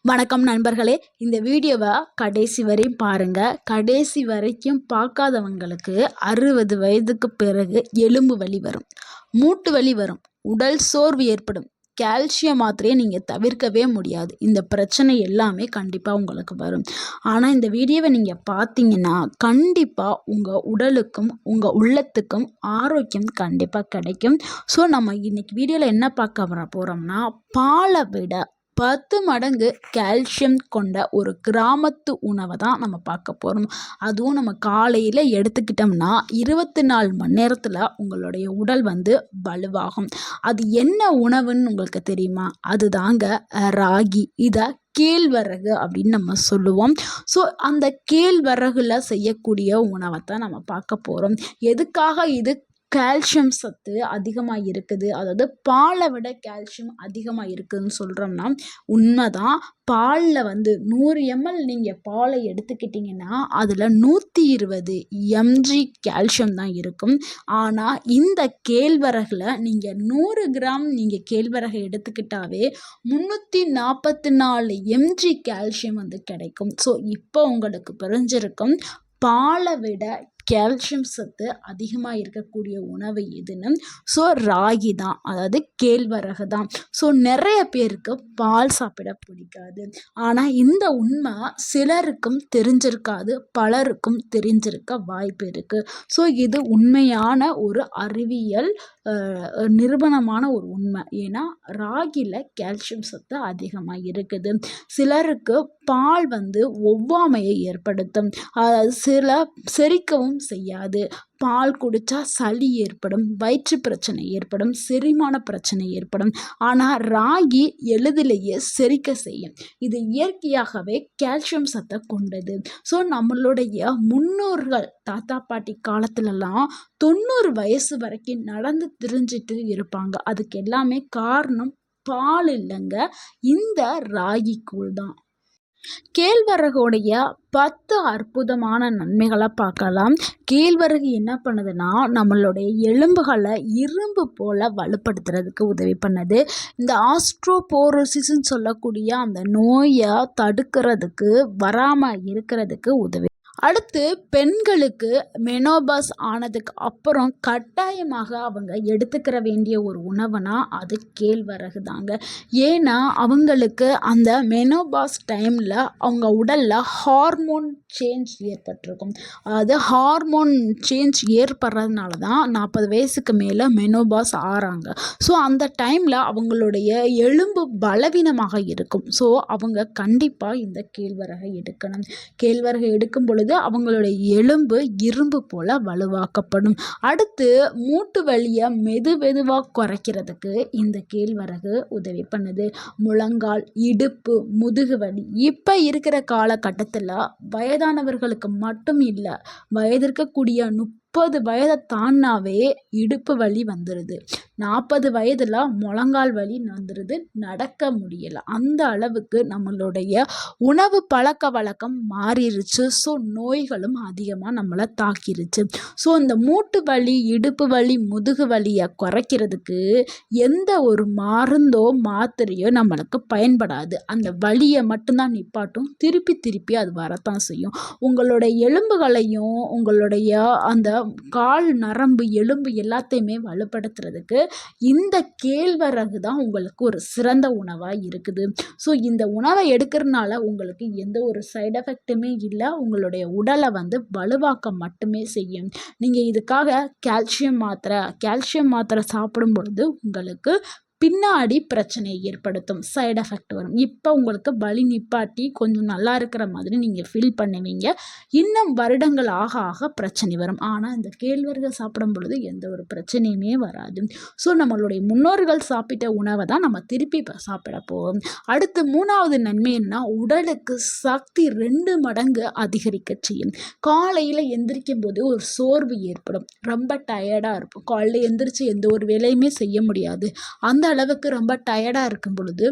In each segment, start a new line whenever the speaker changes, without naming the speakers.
வணக்கம் நண்பர்களே, இந்த வீடியோவை கடைசி வரை பாருங்கள். கடைசி வரைக்கும் பார்க்காதவங்களுக்கு 60 வயதுக்கு பிறகு எலும்பு வலி வரும், மூட்டு வலி வரும், உடல் சோர்வு ஏற்படும், கால்சியம் மாத்திரையை நீங்கள் தவிர்க்கவே முடியாது. இந்த பிரச்சனை எல்லாமே கண்டிப்பாக உங்களுக்கு வரும். ஆனால் இந்த வீடியோவை நீங்கள் பார்த்தீங்கன்னா கண்டிப்பாக உங்கள் உடலுக்கும் உங்கள் உள்ளத்துக்கும் ஆரோக்கியம் கண்டிப்பாக கிடைக்கும். ஸோ நம்ம இன்னைக்கு வீடியோவில் என்ன பார்க்க போகிறோம்னா, பாலை விட 10 மடங்கு கால்சியம் கொண்ட ஒரு கிராமத்து உணவை தான் நம்ம பார்க்க போகிறோம். அதுவும் நம்ம காலையில் எடுத்துக்கிட்டோம்னா 24 மணி நேரத்தில் உங்களுடைய உடல் வலுவாகும். அது என்ன உணவுன்னு உங்களுக்கு தெரியுமா? அதுதாங்க ராகி. இதை கேழ்வரகு அப்படின்னு நம்ம சொல்லுவோம். ஸோ அந்த கேழ்வரகுல செய்யக்கூடிய உணவை தான் நம்ம பார்க்க போகிறோம். எதுக்காக இது கால்சியம் சத்து அதிகமாக இருக்குது, அதாவது பாலை விட கால்சியம் அதிகமாக இருக்குதுன்னு சொல்கிறோம்னா உண்மைதான். பாலில் 100 ml நீங்கள் பாலை எடுத்துக்கிட்டிங்கன்னா அதில் 120 mg கால்சியம் தான் இருக்கும். ஆனால் இந்த கேழ்வரகில் நீங்கள் 100 கிராம் நீங்கள் கேழ்வரகை எடுத்துக்கிட்டாவே 344 mg கால்சியம் கிடைக்கும். ஸோ இப்போ உங்களுக்கு புரிஞ்சிருக்கும் பாலை விட கால்சியம் சத்து அதிகமாக இருக்கக்கூடிய உணவு எதுன்னு. ஸோ ராகி தான், அதாவது கேழ்வரகு தான். ஸோ நிறைய பேருக்கு பால் சாப்பிட பிடிக்காது. ஆனால் இந்த உண்மை சிலருக்கும் தெரிஞ்சிருக்காது, பலருக்கும் தெரிஞ்சிருக்க வாய்ப்பு இருக்குது. ஸோ இது உண்மையான ஒரு அறிவியல் நிரூபணமான ஒரு உண்மை. ஏன்னா ராகியில் கால்சியம் சத்து அதிகமாக இருக்குது. சிலருக்கு பால் ஒவ்வாமையை ஏற்படுத்தும், சில செரிக்கவும் செய்யாது. பால் குடித்தா சளி ஏற்படும், வயிற்று பிரச்சனை ஏற்படும், செரிமான பிரச்சனை ஏற்படும். ஆனால் ராகி எளிதிலேயே செரிக்க செய்யும். இது இயற்கையாகவே கால்சியம் சத்தை கொண்டது. ஸோ நம்மளுடைய முன்னோர்கள் தாத்தா பாட்டி காலத்துலலாம் 90 வயசு வரைக்கும் நடந்து திரிஞ்சிட்டு இருப்பாங்க. அதுக்கு எல்லாமே காரணம் பால் இல்லைங்க, இந்த ராகி கூழ் தான். கேழ்வரகுடைய 10 அற்புதமான நன்மைகளை பார்க்கலாம். கேழ்வரகு என்ன பண்ணுதுன்னா நம்மளுடைய எலும்புகளை இரும்பு போல் வலுப்படுத்துறதுக்கு உதவி பண்ணுது. இந்த ஆஸ்ட்ரோபோரோசிஸ்ன்னு சொல்லக்கூடிய அந்த நோயை தடுக்கிறதுக்கு, வராமல் இருக்கிறதுக்கு உதவி. அடுத்து பெண்களுக்கு மெனோபாஸ் ஆனதுக்கு அப்புறம் கட்டாயமாக அவங்க எடுத்துக்கிற வேண்டிய ஒரு உணவுனா அது கேழ்வரகு தாங்க. ஏன்னா அவங்களுக்கு அந்த மெனோபாஸ் டைமில் அவங்க உடலில் ஹார்மோன் சேஞ்ச் ஏற்பட்டிருக்கும். அதாவது ஹார்மோன் சேஞ்ச் ஏற்படுறதுனால தான் 40 வயசுக்கு மேலே மெனோபாஸ் ஆகிறாங்க. ஸோ அந்த டைமில் அவங்களுடைய எலும்பு பலவீனமாக இருக்கும். ஸோ அவங்க கண்டிப்பாக இந்த கேழ்வரகை எடுக்கணும். கேழ்வரகை எடுக்கும் பொழுது அவங்களுடைய எலும்பு இரும்பு போல வலுவாக்கப்படும். அடுத்து மூட்டு வலியை மெதுவாக குறைக்கிறதுக்கு இந்த கேழ்வரகு உதவி பண்ணுது. முழங்கால், இடுப்பு, முதுகு வலி இப்போ இருக்கிற காலகட்டத்தில் வயதானவர்களுக்கு மட்டும் இல்லை, வயதிற்கக்கூடிய 30 வயதை தாண்டாவே இடுப்பு வலி வந்துடுது. 40 வயதில் முழங்கால் வலி வந்துடுது, நடக்க முடியலை. அந்த அளவுக்கு நம்மளுடைய உணவு பழக்க வழக்கம் மாறிடுச்சு. ஸோ நோய்களும் அதிகமாக நம்மளை தாக்கிருச்சு. ஸோ இந்த மூட்டு வலி, இடுப்பு வலி, முதுகு வலியை குறைக்கிறதுக்கு எந்த ஒரு மருந்தோ மாத்திரையோ நம்மளுக்கு பயன்படாது. அந்த வலியை மட்டும்தான் நிப்பாட்டும், திருப்பி அது வரத்தான் செய்யும். உங்களுடைய எலும்புகளையும் உங்களுடைய அந்த கால் நரம்பு, எலும்பு எல்லாத்தையுமே வலுப்படுத்துறதுக்கு இந்த கேழ்வரகு தான் உங்களுக்கு ஒரு சிறந்த உணவாக இருக்குது. ஸோ இந்த உணவை எடுக்கிறதுனால உங்களுக்கு எந்த ஒரு சைடு எஃபெக்ட்டுமே இல்லை, உங்களுடைய உடலை வலுவாக்க மட்டுமே செய்யும். நீங்கள் இதுக்காக கால்சியம் மாத்திரை சாப்பிடும் பொழுது உங்களுக்கு பின்னாடி பிரச்சனையை ஏற்படுத்தும், சைடு எஃபெக்ட் வரும். இப்போ உங்களுக்கு வலி நிப்பாட்டி கொஞ்சம் நல்லா இருக்கிற மாதிரி நீங்கள் ஃபீல் பண்ணுவீங்க. இன்னும் வருடங்கள் ஆக பிரச்சனை வரும். ஆனால் இந்த கேழ்வரகு சாப்பிடும் பொழுது எந்த ஒரு பிரச்சனையுமே வராது. ஸோ நம்மளுடைய முன்னோர்கள் சாப்பிட்ட உணவை தான் நம்ம திருப்பி சாப்பிட போவோம். அடுத்து 3வது நன்மை என்ன? உடலுக்கு சக்தி 2 மடங்கு அதிகரிக்க செய்யும். காலையில் எந்திரிக்கும் போது ஒரு சோர்வு ஏற்படும், ரொம்ப டயர்டாக இருக்கும். காலையில் எந்திரிச்சு எந்த ஒரு வேலையுமே செய்ய முடியாது. அந்த அளவுக்கு ரொம்ப டயர்டாக இருக்கும் பொழுது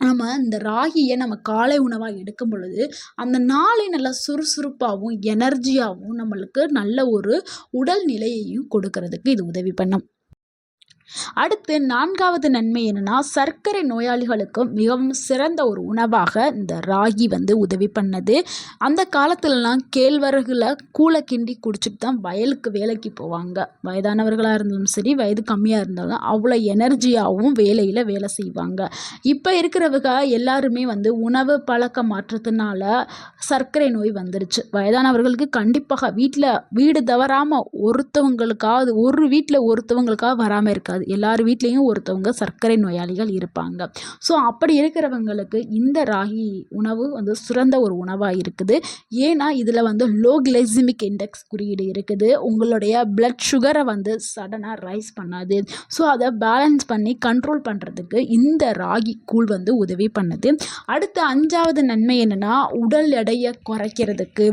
நம்ம இந்த ராகியை நம்ம காலை உணவாக எடுக்கும் பொழுது அந்த நாளை நல்லா சுறுசுறுப்பாகவும் எனர்ஜியாகவும் நம்மளுக்கு நல்ல ஒரு உடல் நிலையையும் கொடுக்கறதுக்கு இது உதவி பண்ணும். அடுத்து 4வது நன்மை என்னன்னா, சர்க்கரை நோயாளிகளுக்கு மிகவும் சிறந்த ஒரு உணவாக இந்த ராகி வந்து உதவி பண்ணுது. அந்த காலத்துலலாம் கேழ்வரகுல கூழ கிண்டி குடிச்சிட்டு தான் வயலுக்கு வேலைக்கு போவாங்க. வயதானவர்களா இருந்தாலும் சரி, வயது கம்மியா இருந்தாலும் அவ்வளோ எனர்ஜியாவும் வேலையில வேலை செய்வாங்க. இப்ப இருக்கிறவங்க எல்லாருமே வந்து உணவு பழக்க மாற்றத்தினால சர்க்கரை நோய் வந்துருச்சு. வயதானவர்களுக்கு கண்டிப்பாக வீடு தவறாம ஒரு வீட்ல ஒருத்தவங்களுக்காவது வராம இருக்காது. எல்லார் வீட்லேயும் ஒருத்தவங்க சர்க்கரை நோயாளிகள் இருப்பாங்க. ஸோ அப்படி இருக்கிறவங்களுக்கு இந்த ராகி உணவு வந்து சிறந்த ஒரு உணவாக இருக்குது. ஏன்னா இதில் வந்து லோ கிளைசிமிக் இண்டெக்ஸ் குறியீடு இருக்குது. உங்களுடைய பிளட் சுகரை வந்து சடனாக ரைஸ் பண்ணாது. ஸோ அதை பேலன்ஸ் பண்ணி கண்ட்ரோல் பண்ணுறதுக்கு இந்த ராகி கூழ் வந்து உதவி பண்ணுது. அடுத்த 5வது நன்மை என்னென்னா, உடல் எடையை குறைக்கிறதுக்கு.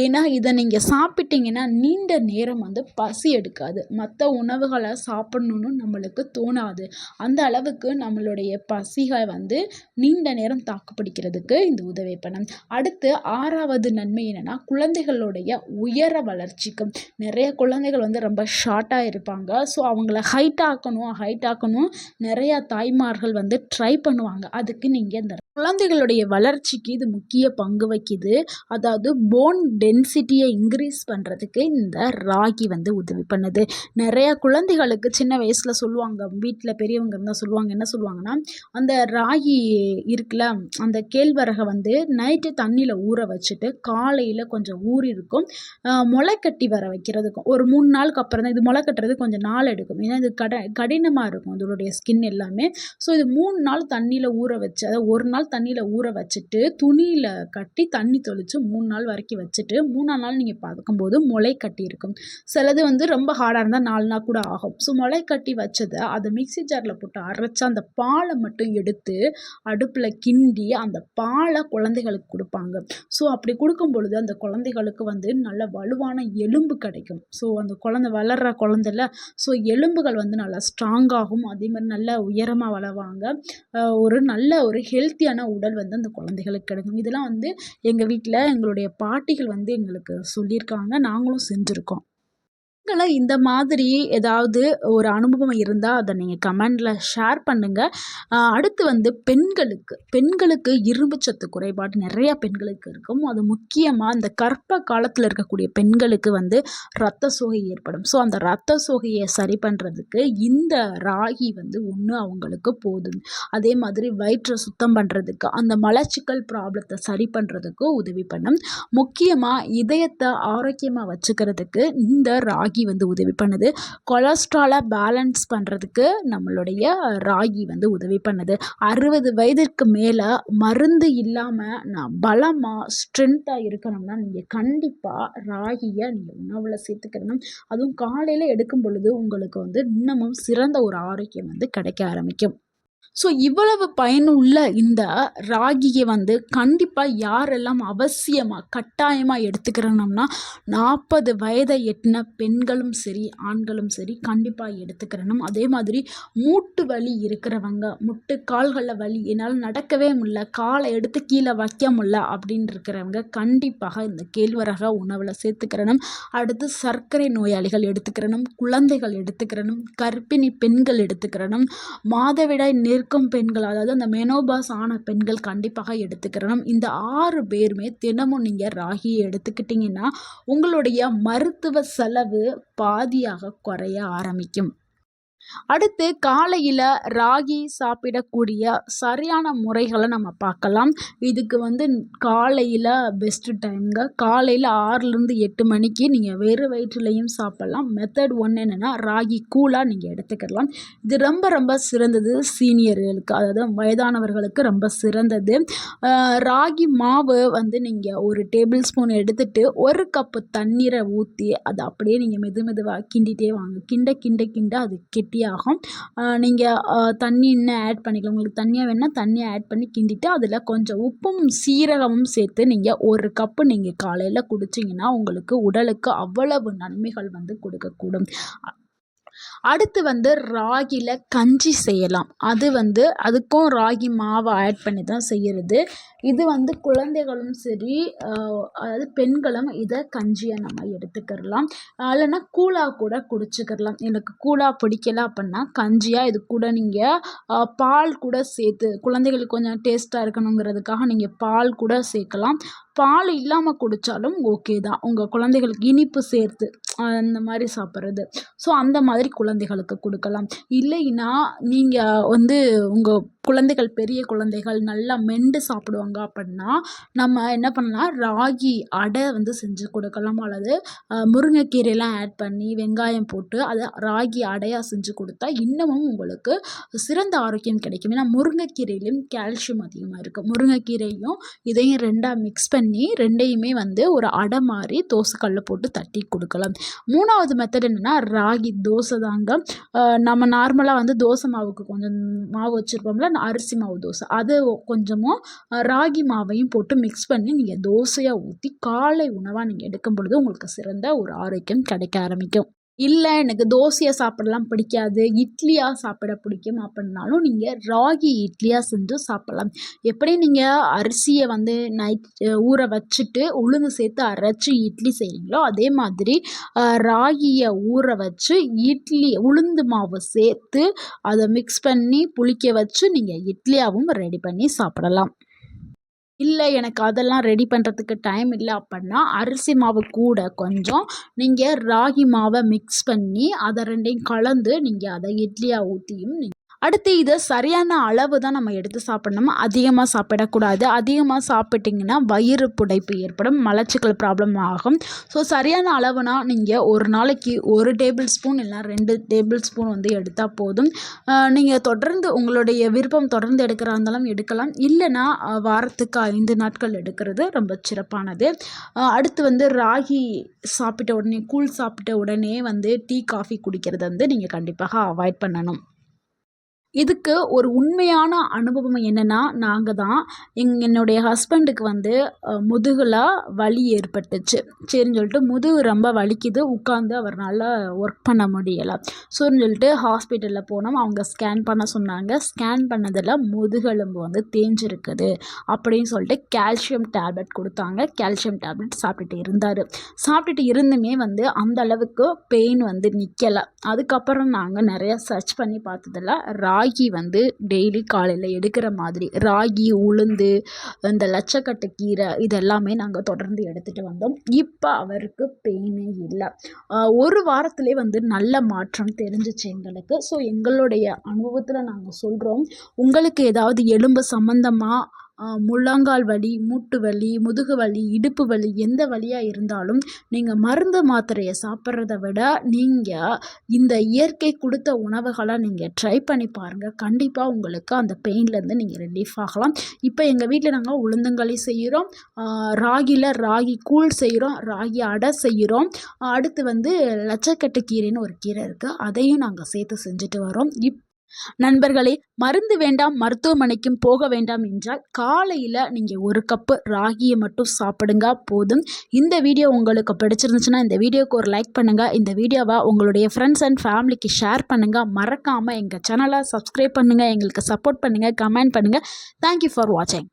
ஏன்னா இதை நீங்கள் சாப்பிட்டீங்கன்னா நீண்ட நேரம் வந்து பசி எடுக்காது. மற்ற உணவுகளை சாப்பிடணுன்னு நம்மளுக்கு தோணாது. அந்த அளவுக்கு நம்மளுடைய பசிகள் வந்து நீண்ட நேரம் தாக்குப்பிடிக்கிறதுக்கு இந்த உதவி பண்ணும். அடுத்து 6வது நன்மை என்னென்னா, குழந்தைகளுடைய உயர வளர்ச்சிக்கு. நிறைய குழந்தைகள் வந்து ரொம்ப ஷார்ட்டாக இருப்பாங்க. ஸோ அவங்கள ஹைட் ஆக்கணும் நிறையா தாய்மார்கள் வந்து ட்ரை பண்ணுவாங்க. அதுக்கு நீங்கள் இந்த குழந்தைகளுடைய வளர்ச்சிக்கு இது முக்கிய பங்கு வகிக்குது. அதாவது போன் டென்சிட்டியை இன்க்ரீஸ் பண்ணுறதுக்கு இந்த ராகி வந்து உதவி பண்ணுது. நிறைய குழந்தைகளுக்கு சின்ன வயசில் சொல்லுவாங்க, வீட்டில் பெரியவங்க இருந்தால் சொல்லுவாங்க, என்ன சொல்லுவாங்கன்னா, அந்த ராகி இருக்குல்ல, அந்த கேழ்வரகை வந்து நைட்டு தண்ணியில் ஊற வச்சுட்டு காலையில் கொஞ்சம் ஊறி இருக்கும் முளை கட்டி வர வைக்கிறதுக்கும் ஒரு 3 நாளுக்கு அப்புறம் தான். இது முளை கட்டுறது கொஞ்சம் நாள் எடுக்கும். ஏன்னா இது கடினமாக இருக்கும் அதோடைய ஸ்கின் எல்லாமே. ஸோ இது 3 நாள் தண்ணியில் ஊற வச்சு, அதாவது 1 நாள் தண்ணியில் ஊற வச்சுட்டு துணியில் கட்டி தண்ணி தெளித்து 3 நாள் வரைக்கும் வச்சுட்டு 3ஆம் நாள் நீங்கள் பார்க்கும்போது முளை கட்டி இருக்கும். சிலது வந்து ரொம்ப ஹார்டாக இருந்தால் 4 நாள் கூட ஆகும். ஸோ முளை கட்டி வச்சதை அதை மிக்ஸி ஜாரில் போட்டு அரைச்சி அந்த பாலை மட்டும் எடுத்து அடுப்பில் கிண்டி அந்த பாலை குழந்தைகளுக்கு கொடுப்பாங்க. ஸோ அப்படி கொடுக்கும் பொழுது அந்த குழந்தைகளுக்கு வந்து நல்ல வலுவான எலும்பு கிடைக்கும். ஸோ அந்த வளர்கிற குழந்தைல ஸோ எலும்புகள் வந்து நல்லா ஸ்ட்ராங்காகும். அதே மாதிரி நல்ல உயரமாக வளருவாங்க. நல்ல ஒரு ஹெல்த்தியான உடல் வந்து அந்த குழந்தைகளுக்கு கிடைக்கும். இதெல்லாம் வந்து எங்கள் வீட்டில் எங்களுடைய பாட்டிகள் வந்து எங்களுக்கு சொல்லியிருக்காங்க. நாங்களும் செஞ்சுருக்கோம். இந்த மாதிரி ஏதாவது ஒரு அனுபவம் இருந்தால் அதை நீங்கள் கமெண்டில் ஷேர் பண்ணுங்கள். அடுத்து வந்து பெண்களுக்கு இரும்பு சத்து குறைபாடு நிறையா பெண்களுக்கு இருக்கும். அது முக்கியமாக இந்த கர்ப்ப காலத்தில் இருக்கக்கூடிய பெண்களுக்கு வந்து இரத்த சோகை ஏற்படும். ஸோ அந்த இரத்த சோகையை சரி பண்ணுறதுக்கு இந்த ராகி வந்து ஒன்று அவங்களுக்கு போதும். அதே மாதிரி வயிற்றை சுத்தம் பண்ணுறதுக்கு, அந்த மலச்சிக்கல் ப்ராப்ளத்தை சரி பண்ணுறதுக்கு உதவி பண்ணும். முக்கியமாக இதயத்தை ஆரோக்கியமாக வச்சுக்கிறதுக்கு இந்த ராகி வந்து உதவி பண்ணுது. கொலஸ்ட்ராலை பேலன்ஸ் பண்ணுறதுக்கு நம்மளுடைய ராகி வந்து உதவி பண்ணுது. 60 வயதிற்கு மேலே மருந்து இல்லாமல் நான் பலமாக ஸ்ட்ரென்த்தாக இருக்கணும்னா நீங்கள் கண்டிப்பாக ராகியை நீங்கள் உணவில் சேர்த்துக்கணும். அதுவும் காலையில் எடுக்கும் பொழுது உங்களுக்கு வந்து இன்னமும் சிறந்த ஒரு ஆரோக்கியம் வந்து கிடைக்க ஆரம்பிக்கும். ஸோ இவ்வளவு பயனுள்ள இந்த ராகியை வந்து கண்டிப்பாக யாரெல்லாம் அவசியமாக கட்டாயமாக எடுத்துக்கிறோம்னா, 40 வயதை எட்டின பெண்களும் சரி ஆண்களும் சரி கண்டிப்பாக எடுத்துக்கிறணும். அதே மாதிரி மூட்டு வலி இருக்கிறவங்க, முட்டு கால்களில் வலி, என்னால் நடக்கவே முடியல, காலை எடுத்து கீழே வைக்க முடியல அப்படின்னு இருக்கிறவங்க கண்டிப்பாக இந்த கேழ்வரகை உணவில் சேர்த்துக்கிறணும். அடுத்து சர்க்கரை நோயாளிகள் எடுத்துக்கிறணும், குழந்தைகள் எடுத்துக்கிறணும், கர்ப்பிணி பெண்கள் எடுத்துக்கிறணும், மாதவிடாய் நிற்கும் பெண்கள், அதாவது அந்த மெனோபாஸ் ஆன பெண்கள் கண்டிப்பாக எடுத்துக்கிறணும். இந்த 6 பேருமே தினமும் நீங்கள் ராகியை எடுத்துக்கிட்டிங்கன்னா உங்களுடைய மருத்துவ செலவு பாதியாக குறைய ஆரம்பிக்கும். அடுத்து காலையில் ராகி சாப்பிடக்கூடிய சரியான முறைகளை நம்ம பார்க்கலாம். இதுக்கு வந்து காலையில் பெஸ்ட்டு டைம்ங்க. காலையில் 6லேருந்து 8 மணிக்கு நீங்கள் வெறும் வயிற்றுலையும் சாப்பிட்லாம். மெத்தட் 1 என்னென்னா, ராகி கூழாக நீங்கள் எடுத்துக்கலாம். இது ரொம்ப ரொம்ப சிறந்தது சீனியர்களுக்கு, அதாவது வயதானவர்களுக்கு ரொம்ப சிறந்தது. ராகி மாவு வந்து நீங்கள் 1 டேபிள் ஸ்பூன் எடுத்துகிட்டு 1 கப்பு தண்ணீரை ஊற்றி அதை அப்படியே நீங்கள் மெதுவாக கிண்டிகிட்டே வாங்க. கிண்ட அது கெட்டியாகும். நீங்கள் தண்ணி இன்னும் ஆட் பண்ணிக்கலாம். உங்களுக்கு தண்ணியாக வேணுன்னா தண்ணியை ஆட் பண்ணி கிண்டிட்டு அதில் கொஞ்சம் உப்பும் சீரகமும் சேர்த்து நீங்கள் 1 கப்பு நீங்கள் காலையில் குடிச்சிங்கன்னா உங்களுக்கு உடலுக்கு அவ்வளவு நன்மைகள் வந்து கொடுக்கக்கூடும். அடுத்து வந்து ராகியில் கஞ்சி செய்யலாம். அது வந்து அதுக்கும் ராகி மாவை ஆட் பண்ணி தான் செய்கிறது. இது வந்து குழந்தைகளும் சரி, அதாவது பெண்களும் இதை கஞ்சியை நம்ம எடுத்துக்கிடலாம். இல்லைன்னா கூழாக கூட குடிச்சுக்கிடலாம். எனக்கு கூழாக பிடிக்கல அப்படின்னா கஞ்சியாக இது கூட நீங்கள் பால் கூட சேர்த்து குழந்தைகளுக்கு கொஞ்சம் டேஸ்ட்டாக இருக்கணுங்கிறதுக்காக நீங்கள் பால் கூட சேர்க்கலாம். பால் இல்லாமல் குடித்தாலும் ஓகே தான். உங்கள் குழந்தைகளுக்கு இனிப்பு சேர்த்து அந்த மாதிரி சாப்பிட்றது. ஸோ அந்த மாதிரி குழந்தைகளுக்கு கொடுக்கலாம். இல்லைன்னா நீங்கள் வந்து உங்கள் குழந்தைகள் பெரிய குழந்தைகள் நல்லா மென்று சாப்பிடுவாங்க அப்படின்னா நம்ம என்ன பண்ணலாம், ராகி அடை வந்து செஞ்சு கொடுக்கலாம். அல்லது முருங்கைக்கீரையெல்லாம் ஆட் பண்ணி வெங்காயம் போட்டு அதை ராகி அடையாக செஞ்சு கொடுத்தா இன்னமும் உங்களுக்கு சிறந்த ஆரோக்கியம் கிடைக்கும். ஏன்னா முருங்கைக்கீரையிலையும் கால்சியம் அதிகமாக இருக்குது. முருங்கைக்கீரையும் இதையும் ரெண்டாக மிக்ஸ் பண்ணி ரெண்டையுமே வந்து ஒரு அடை மாதிரி தோசைக்கல்ல போட்டு தட்டி கொடுக்கலாம். 3வது மெத்தட் என்னென்னா ராகி தோசை தாங்க. நம்ம நார்மலாக வந்து தோசை மாவுக்கு கொஞ்சம் மாவு வச்சுருப்போம்ல, அரிசி மாவு தோசை, அது கொஞ்சமும் ராகி மாவையும் போட்டு மிக்ஸ் பண்ணி நீங்கள் தோசையாக ஊற்றி காலை உணவாக நீங்கள் எடுக்கும் பொழுது உங்களுக்கு சிறந்த ஒரு ஆரோக்கியம் கிடைக்க ஆரம்பிக்கும். இல்லை எனக்கு தோசையாக சாப்பிடலாம் பிடிக்காது, இட்லியாக சாப்பிட பிடிக்கும் அப்படின்னாலும் நீங்கள் ராகி இட்லியாக செஞ்சு சாப்பிடலாம். எப்படி நீங்கள் அரிசியை வந்து ஊற வச்சுட்டு உளுந்து சேர்த்து அரைச்சி இட்லி செய்கிறீங்களோ அதே மாதிரி ராகியை ஊற வச்சு இட்லி உளுந்து மாவு சேர்த்து அதை மிக்ஸ் பண்ணி புளிக்க வச்சு நீங்கள் இட்லியாகவும் ரெடி பண்ணி சாப்பிடலாம். இல்லை எனக்கு அதெல்லாம் ரெடி பண்ணுறதுக்கு டைம் இல்லை அப்படின்னா அரிசி மாவு கூட கொஞ்சம் நீங்கள் ராகி மாவை மிக்ஸ் பண்ணி அதை ரெண்டையும் கலந்து நீங்கள் அதை இட்லியாக ஊற்றியும் அடுத்து இதை சரியான அளவு தான் நம்ம எடுத்து சாப்பிடணும். அதிகமாக சாப்பிடக்கூடாது. அதிகமாக சாப்பிட்டிங்கன்னா வயிறு புடைப்பு ஏற்படும், மலச்சிக்கல் ப்ராப்ளம் ஆகும். ஸோ சரியான அளவுனா நீங்கள் ஒரு நாளைக்கு 1 டேபிள் ஸ்பூன் இல்லை 2 டேபிள் ஸ்பூன் வந்து எடுத்தால் போதும். நீங்கள் தொடர்ந்து உங்களுடைய விருப்பம் தொடர்ந்து எடுக்கிறா இருந்தாலும் எடுக்கலாம். இல்லைன்னா வாரத்துக்கு 5 நாட்கள் எடுக்கிறது ரொம்ப சிறப்பானது. அடுத்து வந்து ராகி சாப்பிட்ட உடனே கூழ் சாப்பிட்ட உடனே வந்து டீ காஃபி குடிக்கிறது வந்து நீங்கள் கண்டிப்பாக அவாய்ட் பண்ணணும். இதுக்கு ஒரு உண்மையான அனுபவம் என்னென்னா, நாங்கள் தான் என்னுடைய ஹஸ்பண்டுக்கு வந்து முதுகில் வலி ஏற்பட்டுச்சு. சரின்னு சொல்லிட்டு முதுகு ரொம்ப வலிக்குது, உட்காந்து அவர்னால ஒர்க் பண்ண முடியலை. சரின்னு சொல்லிட்டு ஹாஸ்பிட்டலில் போனோம். அவங்க ஸ்கேன் பண்ண சொன்னாங்க. ஸ்கேன் பண்ணதில் முதுகெலும்பு வந்து தேஞ்சிருக்குது அப்படின்னு சொல்லிட்டு கால்சியம் டேப்லெட் கொடுத்தாங்க. கால்சியம் டேப்லெட் சாப்பிட்டுட்டு இருந்தார். சாப்பிட்டுட்டு இருந்துமே வந்து அந்த அளவுக்கு பெயின் வந்து நிற்கலை. அதுக்கப்புறம் நாங்கள் நிறையா சர்ச் பண்ணி பார்த்ததில் ராகி வந்து டெய்லி காலையில் எடுக்கிற மாதிரி ராகி, உளுந்து, இந்த லட்சக்கட்டு கீரை இதெல்லாமே நாங்கள் தொடர்ந்து எடுத்துகிட்டு வந்தோம். இப்போ அவருக்கு பெயினே இல்லை. ஒரு வாரத்திலே வந்து நல்ல மாற்றம் தெரிஞ்சிச்சு எங்களுக்கு. ஸோ எங்களுடைய அனுபவத்தில் நாங்கள் சொல்கிறோம், உங்களுக்கு ஏதாவது எலும்பு சம்மந்தமாக முழங்கால் வலி, மூட்டு வலி, முதுகு வலி, இடுப்பு வலி எந்த வலியாக இருந்தாலும் நீங்கள் மருந்து மாத்திரையை சாப்பிட்றத விட நீங்கள் இந்த இயற்கை கொடுத்த உணவுகளை நீங்கள் ட்ரை பண்ணி பாருங்கள். கண்டிப்பாக உங்களுக்கு அந்த பெயின்லேருந்து நீங்கள் ரிலீஃப் ஆகலாம். இப்போ எங்கள் வீட்டில் நாங்கள் உளுந்தங்களி செய்கிறோம், ராகியில் ராகி கூழ் செய்கிறோம், ராகி அடை செய்கிறோம். அடுத்து வந்து லட்சக்கட்டு கீரைன்னு ஒரு கீரை இருக்குது, அதையும் நாங்கள் சேர்த்து செஞ்சுட்டு வரோம். நண்பர்களே, மருந்து வேண்டாம் மருத்துவமனைக்கும் போக வேண்டாம் என்றால் காலையில் நீங்கள் 1 கப்பு ராகியை மட்டும் சாப்பிடுங்க போதும். இந்த வீடியோ உங்களுக்கு பிடிச்சிருந்துச்சுன்னா இந்த வீடியோக்கு ஒரு லைக் பண்ணுங்கள். இந்த வீடியோவை உங்களுடைய ஃப்ரெண்ட்ஸ் அண்ட் ஃபேமிலிக்கு ஷேர் பண்ணுங்கள். மறக்காமல் எங்கள் சேனலை சப்ஸ்கிரைப் பண்ணுங்கள். எங்களுக்கு சப்போர்ட் பண்ணுங்கள், கமெண்ட் பண்ணுங்கள். தேங்க்யூ ஃபார் வாட்சிங்.